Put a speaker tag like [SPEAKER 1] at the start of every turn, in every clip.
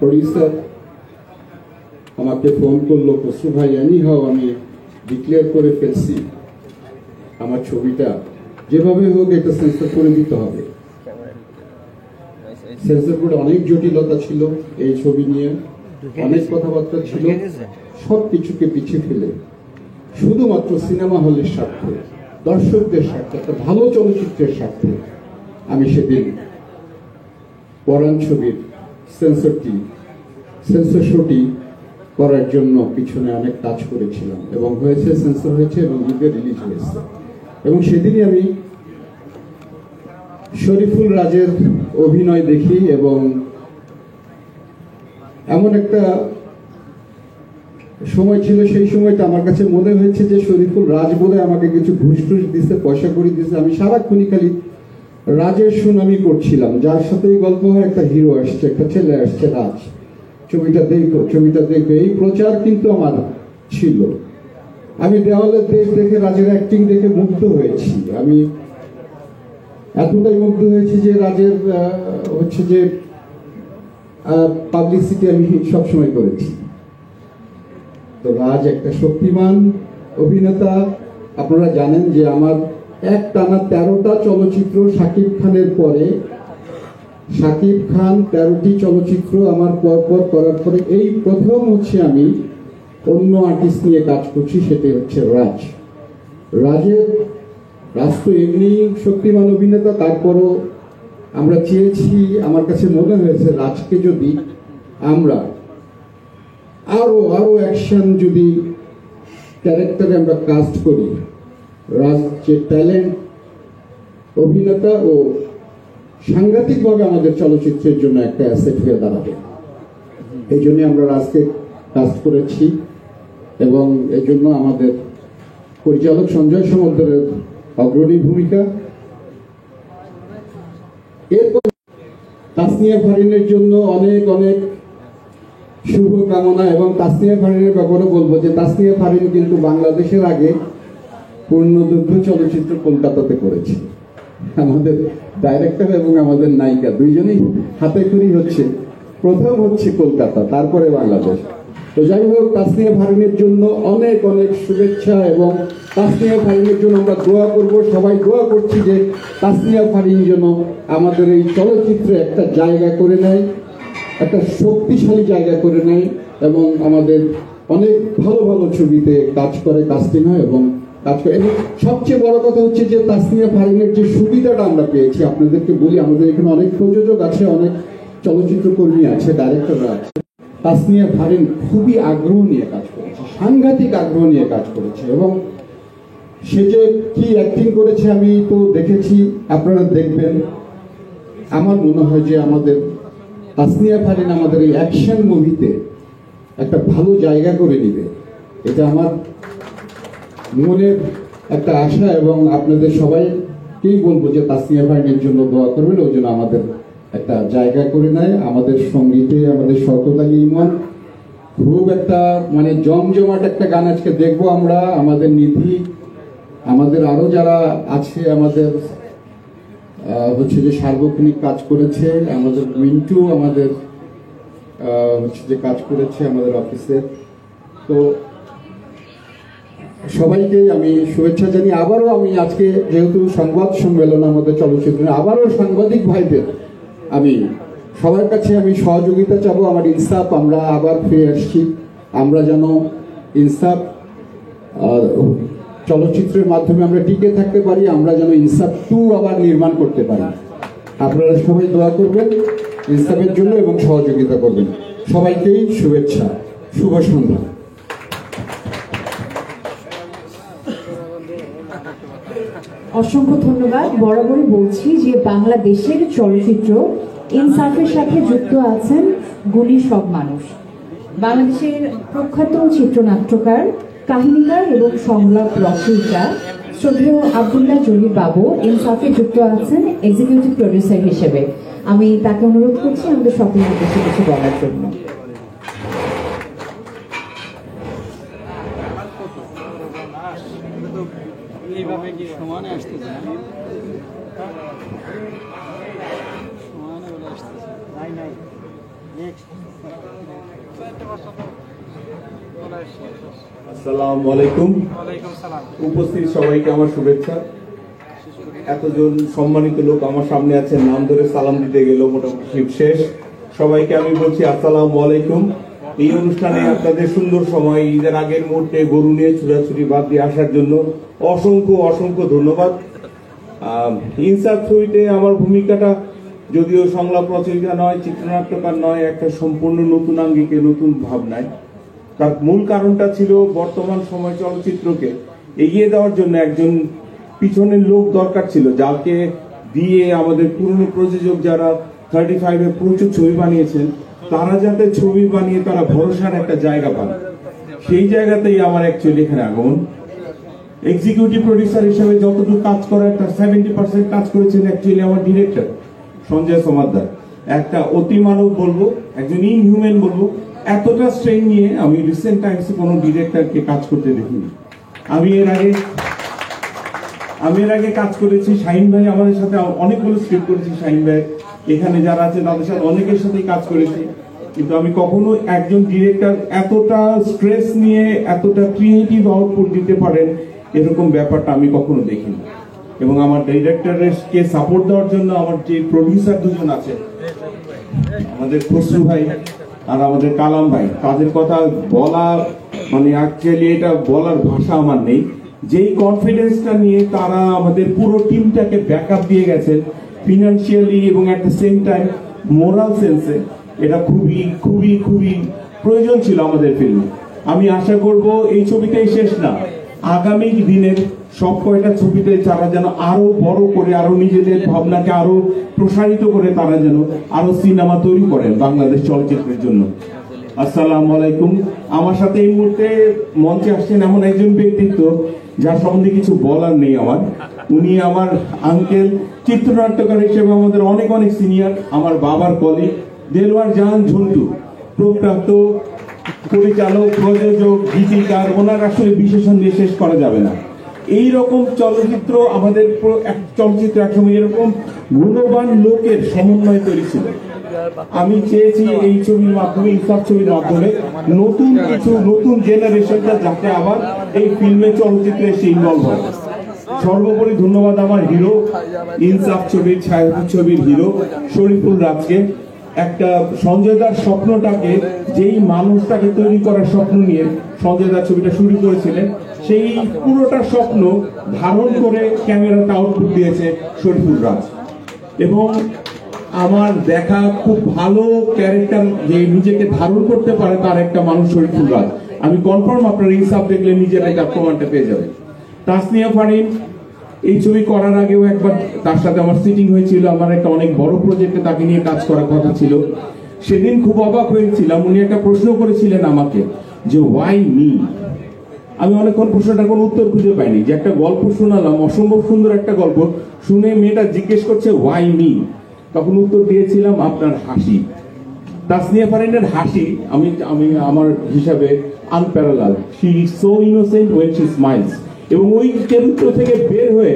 [SPEAKER 1] Producer আমাকে phone করলো, কসু ভাই এনি হাও আমি ডিক্লেয়ার করে ফেলছি আমার ছবিটা যেভাবে হোক এটা সেন্সর করে দিতে হবে। সেন্সর বোর্ডে অনেক জটিলতা ছিল, এই ছবি নিয়ে অনেক কথাবার্তা ছিল, সব কিছুকে পিছিয়ে ফেলে শুধুমাত্র সিনেমা হলের স্বার্থে, দর্শকদের স্বার্থে, একটা ভালো চলচ্চিত্রের স্বার্থে আমি সেদিন পরাণ ছবির সেন্সর শোটি করার জন্য পিছনে অনেক কাজ করেছিলাম এবং হয়েছে, সেন্সর হয়েছে এবং ঈদে রিলিজ হয়েছে। এবং সেদিনই আমি শরীফুল রাজের অভিনয় দেখি এবং এমন একটা সময় ছিল, সেই সময়টা আমার কাছে মনে হয়েছে যে শরীফুল রাজ বলে আমাকে কিছু ঘুষ টুস দিচ্ছে, পয়সা করে দিচ্ছে। আমি সারাক্ষণই খালি রাজের সুনামি করছিলাম, যার সাথেই গল্প হয় একটা হিরো আসছে, একটা ছেলে আসছে, রাজ ছবিটা দেখো, ছবিটা দেখো, এই প্রচার কিন্তু আমার ছিল। আমি দেওয়ালের দেশ দেখে, রাজের অ্যাক্টিং দেখে মুগ্ধ হয়েছি। আমি এতটাই মুগ্ধ হয়েছি যে রাজের হচ্ছে যে পাবলিসিটি আমি সবসময় করেছি। তো রাজ একটা শক্তিমান অভিনেতা। আপনারা জানেন যে আমার এক টানা 13টা চলচ্চিত্র শাকিব খানের পরে, শাকিব খান 13টি চলচ্চিত্র আমার পরপর করার পরে এই প্রথম হচ্ছে আমি অন্য আর্টিস্ট নিয়ে কাজ করছি, সেটাই হচ্ছে রাজ। রাজ তো এমনি শক্তিমান অভিনেতা, তারপরও আমরা চেয়েছি, আমার কাছে মনে হয়েছে রাজকে যদি আমরা আরো অ্যাকশন যদি ক্যারেক্টারে আমরা কাস্ট করি, রাজ যে ট্যালেন্ট অভিনেতা ও সাংঘাতিকভাবে আমাদের চলচ্চিত্রের জন্য একটা অ্যাসেট হয়ে দাঁড়াবে। এই জন্য আমরা রাজকে কাস্ট করেছি এবং এই জন্য আমাদের পরিচালক সঞ্জয় সমদ্দরের অগ্রণী ভূমিকা। এরপর তাসনিয়া ফারিনের জন্য অনেক অনেক শুভকামনা। এবং তাসনিয়া ফারিনের ব্যাপারে বলবো যে তাসনিয়া ফারিন কিন্তু বাংলাদেশের আগে পূর্ণদৈর্ঘ্য চলচ্চিত্র কলকাতাতে করেছে। আমাদের ডাইরেক্টর এবং আমাদের নায়িকা দুইজনেই হাতে খড়ি হচ্ছে, প্রথম হচ্ছে কলকাতা, তারপরে বাংলাদেশ। তো যাই হোক, তাসনিয়া ফারিনের জন্য অনেক অনেক শুভেচ্ছা এবং তাসনিয়া ফারিনের জন্য আমরা দোয়া করব। সবাই দোয়া করছি যে তাসনিয়া ফারিন যেন আমাদের এই চলচ্চিত্রে একটা জায়গা করে নেয়, একটা শক্তিশালী জায়গা করে নেয় এবং আমাদের অনেক ভালো ভালো ছবিতে কাজ করে, কাস্টিং হয় এবং কাজ করে। এবং সবচেয়ে বড় কথা হচ্ছে যে তাসনিয়া ফারিনের যে সুবিধাটা আমরা পেয়েছি, আপনাদেরকে বলি, আমাদের এখানে অনেক প্রযোজক আছে, অনেক চলচ্চিত্র কর্মী আছে, ডাইরেক্টররা আছে। তাসনিয়া ফারিন খুবই আগ্রহ নিয়ে কাজ করেছে, সাংঘাতিক আগ্রহ নিয়ে কাজ করেছে এবং সে যে কি অ্যাক্টিং করেছে আমি তো দেখেছি, আপনারা দেখবেন। আমার মনে হয় যে আমাদের তাসনিয়া ফারিন আমাদের এই অ্যাকশন মুভিতে একটা ভালো জায়গা করে নিবে, এটা আমার মনের একটা আশা। এবং আপনাদের সবাইকেই বলবো যে তাসনিয়া ফারিনের জন্য দোয়া করবেন, ওই জন্য আমাদের একটা জায়গা করে নেয়। আমাদের সঙ্গীতে আমাদের শওকত আলী ইমন খুব একটা মানে জমজমাট একটা গান আজকে দেখবো আমরা। আমাদের নিধি, আমাদের আরো যারা আছে, আমাদের হচ্ছে যে সার্বক্ষণিক কাজ করেছে, আমাদের মিন্টু আমাদের হচ্ছে যে কাজ করেছে আমাদের অফিসে। তো সবাইকে আমি শুভেচ্ছা জানি। আবারও আমি আজকে যেহেতু সংবাদ সম্মেলন আমাদের চলচ্চিত্রে, আবারও সাংবাদিক ভাইদের আমি সবার কাছে আমি সহযোগিতা চাবো। আমার ইনসাফ, আমরা আবার ফিরে আসছি, আমরা যেন ইনসাফ চলচ্চিত্রের মাধ্যমে আমরা টিকে থাকতে পারি, আমরা যেন ইনসাফ 2 আবার নির্মাণ করতে পারি। আপনারা সবাই দোয়া করবেন ইনসাফের জন্য এবং সহযোগিতা করবেন। সবাইকেই শুভেচ্ছা, শুভ সন্ধ্যা।
[SPEAKER 2] অসংখ্য ধন্যবাদ। বরাবরই বলছি যে বাংলাদেশের চলচ্চিত্র ইনসাফের সাথে যুক্ত আছেন গুণী সব মানুষ। বাংলাদেশের প্রখ্যাত চিত্রনাট্যকার, কাহিনীকার এবং সংলাপ রচয়িতা শ্রদ্ধেয় আব্দুল্লাহ জলিল বাবু ইনসাফে যুক্ত আছেন এক্সিকিউটিভ প্রডিউসার হিসেবে। আমি তাকে অনুরোধ করছি আমাদের সকলের উদ্দেশ্যে কিছু বলার জন্য।
[SPEAKER 3] এইভাবে কি সমানে আসতেছে না, সমানে বলে আসতেছে, নাই নাই
[SPEAKER 4] আসসালামু আলাইকুম। উপস্থিত সবাইকে আমার শুভেচ্ছা। এতজন সম্মানিত লোক আমার সামনে আছেন, নাম ধরে সালাম দিতে গেল মোটামুটি শিব শেষ। সবাইকে আমি বলছি আসসালামু আলাইকুম। এই অনুষ্ঠানে আপনাদের সুন্দর সময়, ঈদের আগের মুহূর্তে গরু নিয়ে ছুটাছুটি বাদ দিয়ে আসার জন্য অসংখ্য অসংখ্য ধন্যবাদ। ইনসাফ ছবিতে আমার ভূমিকাটা যদিও সংলাপ রচয়িতা নয়, চিত্রনাট্যকার নয়, একটা সম্পূর্ণ নতুন আঙ্গিকে, নতুন ভাবনায়। তার মূল কারণটা ছিল বর্তমান সময় চলচ্চিত্রকে এগিয়ে দেওয়ার জন্য একজন পিছনের লোক দরকার ছিল, যাকে দিয়ে আমাদের পুরনো প্রযোজক যারা 35-এ প্রচুর ছবি বানিয়েছেন, তারা যাতে ছবি বানিয়ে তারা ভরসার একটা জায়গা পান। সেই জায়গাতেই আমার অ্যাকচুয়ালি এখানে আগমন। এক্সিকিউটিভ প্রডিউসার হিসেবে যতটুকু কাজ করার তার 70% কাজ করেছেন অ্যাকচুয়ালি আমার ডিরেক্টর সঞ্জয় সমাদ্দার। একটা অতি মানব বলবো, একজন ইনহিউম্যান বলবো। এতটা স্ট্রেন নিয়ে আমি রিসেন্ট টাইমসে কোনো ডিরেক্টরকে কাজ করতে দেখিনি। আমি এর আগে কাজ করেছি শাহিন ভাই, আমাদের সাথে অনেকগুলো স্ক্রিপ্ট করেছি। শাহিন ভাই এখানে যারা আছে তাদের সাথে অনেকের সাথেই কাজ করেছি, কিন্তু আমি কখনো একজন ডিরেক্টর এতটা স্ট্রেস নিয়ে এতটা ক্রিয়েটিভ আউটপুট দিতে পারেন এরকম ব্যাপারটা আমি কখনো দেখিনি। এবং আমার ডিরেক্টরকে সাপোর্ট দেওয়ার জন্য আমার যে প্রডিউসার দুজন আছে, আমাদের খসরু ভাই আর আমাদের কালাম ভাই, তাদের কথা বলা মানে অ্যাকচুয়ালি এটা বলার ভাষা আমার নেই। যেই কনফিডেন্সটা নিয়ে তারা আমাদের পুরো টিমটাকে ব্যাকআপ দিয়ে গেছেন ফিনান্সিয়ালি এবং at the same time moral সেন্সে, এটা খুবই খুবই খুবই প্রয়োজন ছিল আমাদের ফিল্মে। আমি আশা করব এই ছবিটাই শেষ না, আগামী দিনের সব কয়টা ছবিতে তারা যেন আরো বড় করে, আরো নিজেদের ভাবনাকে আরো প্রসারিত করে তারা যেন আরো সিনেমা তৈরি করেন বাংলাদেশ চলচ্চিত্রের জন্য। আসসালামু আলাইকুম। আমার সাথে এই মুহূর্তে মঞ্চে আসছেন এমন একজন ব্যক্তিত্ব যার সম্বন্ধে কিছু বলার নেই আমার। উনি আমার আঙ্কেল, চিত্রনাট্যকার হিসেবে আমাদের অনেক অনেক সিনিয়র, আমার বাবার কলিগ দেলোয়ার জাহান ঝন্টু, প্রখ্যাত পরিচালক, প্রযোজক, গীতিকার। ওনার আসলে বিশেষণ দিয়ে শেষ করা যাবে না। এই রকম চলচ্চিত্র আমাদের চলচ্চিত্র একসময় এরকম গুণবান লোকের সমন্বয় তৈরি ছিল। আমি চেয়েছি এই ছবির মাধ্যমে, ইনসাফ ছবির মাধ্যমে নতুন কিছু, নতুন জেনারেশনটা যাতে আবার এই ফিল্মে চলচ্চিত্রে এসে ইনভলভ হয়। সর্বোপরি ধন্যবাদ আমার হিরো, ইনসাফ ছবির, ছায়াছবি ছবির হিরো শরীফুল রাজকে। একটা সঞ্জয় দার স্বপ্নটাকে, যেই মানুষটাকে তৈরি করার স্বপ্ন নিয়ে সঞ্জয় দার ছবিটা শুরু করেছিলেন, সেই পুরোটা স্বপ্ন ধারণ করে ক্যামেরাতে আউটপুট দিয়েছে শরীফুল রাজ। এবং আমার দেখা খুব ভালো ক্যারেক্টার যে নিজেকে ধারণ করতে পারে তার একটা মানুষ শরীফুল রাজ। আমি কনফার্ম আপনার ইনসাফ দেখলে নিজের একটা প্রমাণটা পেয়ে যাবেন। তাসনিয়া ফারিন, এই ছবি করার আগেও একবার তার সাথে আমার সিটিং হয়েছিল। আমার একটা অনেক বড় প্রজেক্টে তাকে নিয়ে কাজ করার কথা ছিল। সেদিন খুব অবাক হয়েছিলাম, উনি একটা প্রশ্ন করেছিলেন আমাকে যে ওয়াই মি। আমি অনেকক্ষণ প্রশ্নটার কোনো উত্তর খুঁজে পাইনি। যে একটা গল্প শোনালাম, অসম্ভব সুন্দর একটা গল্প, শুনে মেয়েটা জিজ্ঞেস করছে ওয়াই মি, তখন উত্তর দিয়েছিলাম আপনার হাসি। তাসনিয়া ফারিনের হাসি আমি আমার হিসাবে unparallel. She is so innocent when she smiles. এবং ওই চরিত্র থেকে বের হয়ে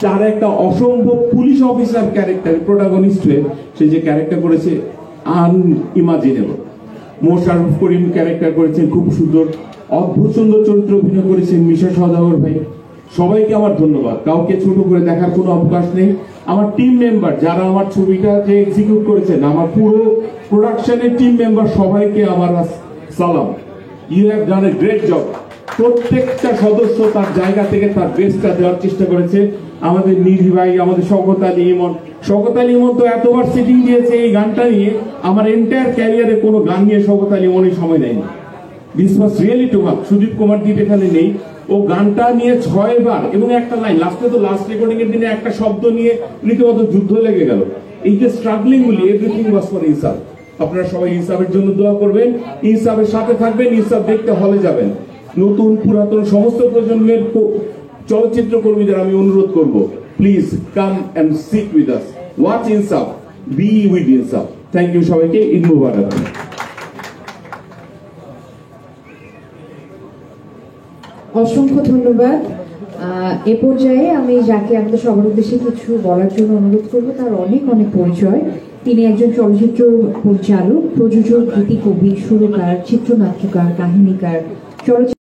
[SPEAKER 4] তার একটা অসম্ভব পুলিশ অফিসার ক্যারেক্টার, প্রোটাগনিস্ট হয়ে সে যে ক্যারেক্টার করেছে আনইমাজিনেবল। মোশাররফ করিম ক্যারেক্টার করেছেন খুব সুন্দর, অদ্ভুত সুন্দর চরিত্র অভিনয় করেছেন মিশা সওদাগর ভাই। সবাইকে আমার ধন্যবাদ, কাউকে ছোট করে দেখার কোনো অবকাশ নেই। আমার টিম মেম্বার যারা আমার ছবিটাকে এক্সিকিউট করেছেন, আমার পুরো প্রোডাকশনের টিম মেম্বার, সবাইকে আমার সালাম। You have done a great job. প্রত্যেকটা সদস্য তার জায়গা থেকে তার বেস্টটা দেওয়ার চেষ্টা করেছে। আমাদের নিধি ভাই, আমাদের শওকত আলী ইমন। শওকত আলী ইমন তো এতবার সিটিং দিয়েছে এই গানটা নিয়ে, আমার এন্টায়ার ক্যারিয়ারে কোনো গান নিয়ে শওকত আলী ইমনের সময় নেয়নি। This was really too much. Sudip Kumar Dip এখানে নেই, ও গানটা নিয়ে 6 বার এবং একটা লাইন, লাস্টে তো লাস্ট রেকর্ডিং এর দিনে একটা শব্দ নিয়ে রীতিমতো যুদ্ধ লেগে গেল। এই যে স্ট্রাগলিং গুলি, এভরিথিং ওয়াজ ফর ইনসাফ। আপনারা সবাই ইনসাফের জন্য দোয়া করবেন, ইনসাফের সাথে থাকবেন, ইনসাফ দেখতে হলে যাবেন। নতুন পুরাতন সমস্ত প্রজন্মের চলচ্চিত্র কর্মীদের আমি অনুরোধ করব, please come and sit with us, watch Insaf, be with Insaf. Thank you সবাইকে, ঈদ মুবারক।
[SPEAKER 2] অসংখ্য ধন্যবাদ। এ পর্যায়ে আমি যাকে আমাদের সবার উদ্দেশ্যে কিছু বলার জন্য অনুরোধ করবো, তার অনেক অনেক পরিচয়। তিনি একজন চলচ্চিত্র পরিচালক, প্রযোজক, গীতিকবি, সুরকার, চিত্রনাট্যকার, কাহিনীকার, চলচ্চিত্র